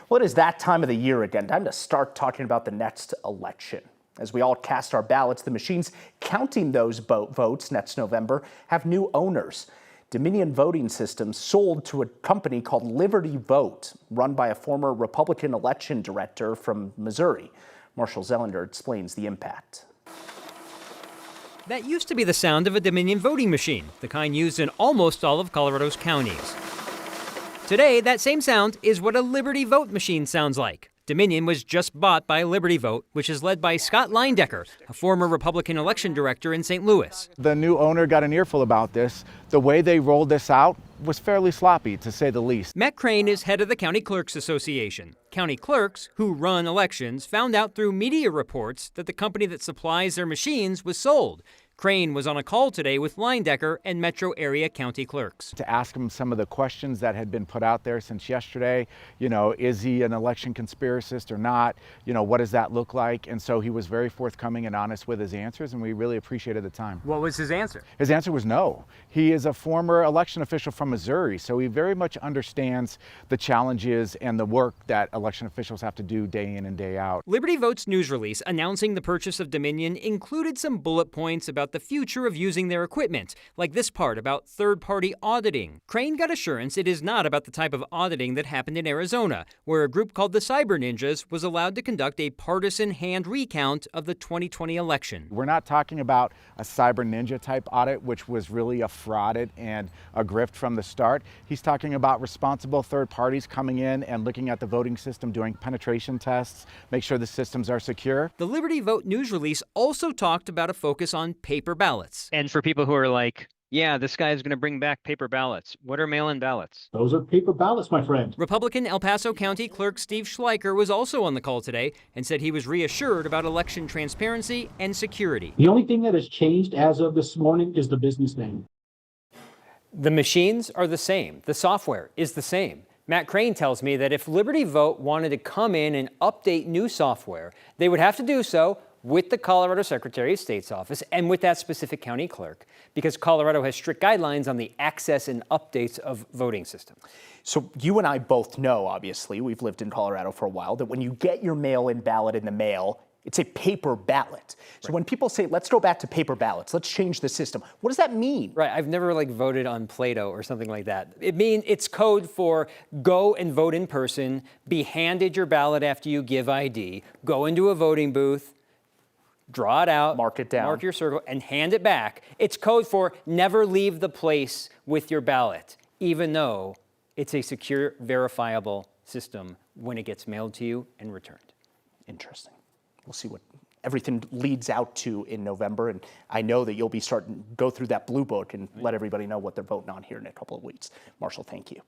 Well, it is that time of the year again. Time to start talking about the next election. As we all cast our ballots, the machines counting those votes next November have new owners. Dominion Voting Systems sold to a company called Liberty Vote, run by a former Republican election director from Missouri. Marshall Zellender explains the impact. That used to be the sound of a Dominion voting machine, the kind used in almost all of Colorado's counties. Today, that same sound is what a Liberty Vote machine sounds like. Dominion was just bought by Liberty Vote, which is led by Scott Leindecker, a former Republican election director in St. Louis. The new owner got an earful about this. The way they rolled this out was fairly sloppy, to say the least. Matt Crane is head of the County Clerks Association. County clerks, who run elections, found out through media reports that the company that supplies their machines was sold. Crane was on a call today with Leindecker and metro area county clerks. To ask him some of the questions that had been put out there since yesterday, is he an election conspiracist or not? What does that look like? And so he was very forthcoming and honest with his answers, and we really appreciated the time. What was his answer? His answer was no. He is a former election official from Missouri, so he very much understands the challenges and the work that election officials have to do day in and day out. Liberty Vote's news release announcing the purchase of Dominion included some bullet points about the future of using their equipment, like this part about third-party auditing. Crane got assurance it is not about the type of auditing that happened in Arizona, where a group called the Cyber Ninjas was allowed to conduct a partisan hand recount of the 2020 election. We're not talking about a Cyber Ninja type audit, which was really a fraud and a grift from the start. He's talking about responsible third parties coming in and looking at the voting system, doing penetration tests, make sure the systems are secure. The Liberty Vote news release also talked about a focus on paper ballots. And for people who are like, yeah, this guy is going to bring back paper ballots. What are mail-in ballots? Those are paper ballots, my friend. Republican El Paso County Clerk Steve Schleicher was also on the call today and said he was reassured about election transparency and security. The only thing that has changed as of this morning is the business name. The machines are the same. The software is the same. Matt Crane tells me that if Liberty Vote wanted to come in and update new software, they would have to do so with the Colorado Secretary of State's office and with that specific county clerk, because Colorado has strict guidelines on the access and updates of voting systems. So you and I both know, obviously, we've lived in Colorado for a while, that when you get your mail-in ballot in the mail, it's a paper ballot. So when people say, let's go back to paper ballots, let's change the system, what does that mean? Right, I've never voted on Play-Doh or something like that. It's code for go and vote in person, be handed your ballot after you give ID, go into a voting booth, draw it out, mark it down, mark your circle, and hand it back. It's code for never leave the place with your ballot, even though it's a secure, verifiable system when it gets mailed to you and returned. Interesting. We'll see what everything leads out to in November, and I know that you'll be starting to go through that blue book and let everybody know what they're voting on here in a couple of weeks. Marshall, thank you.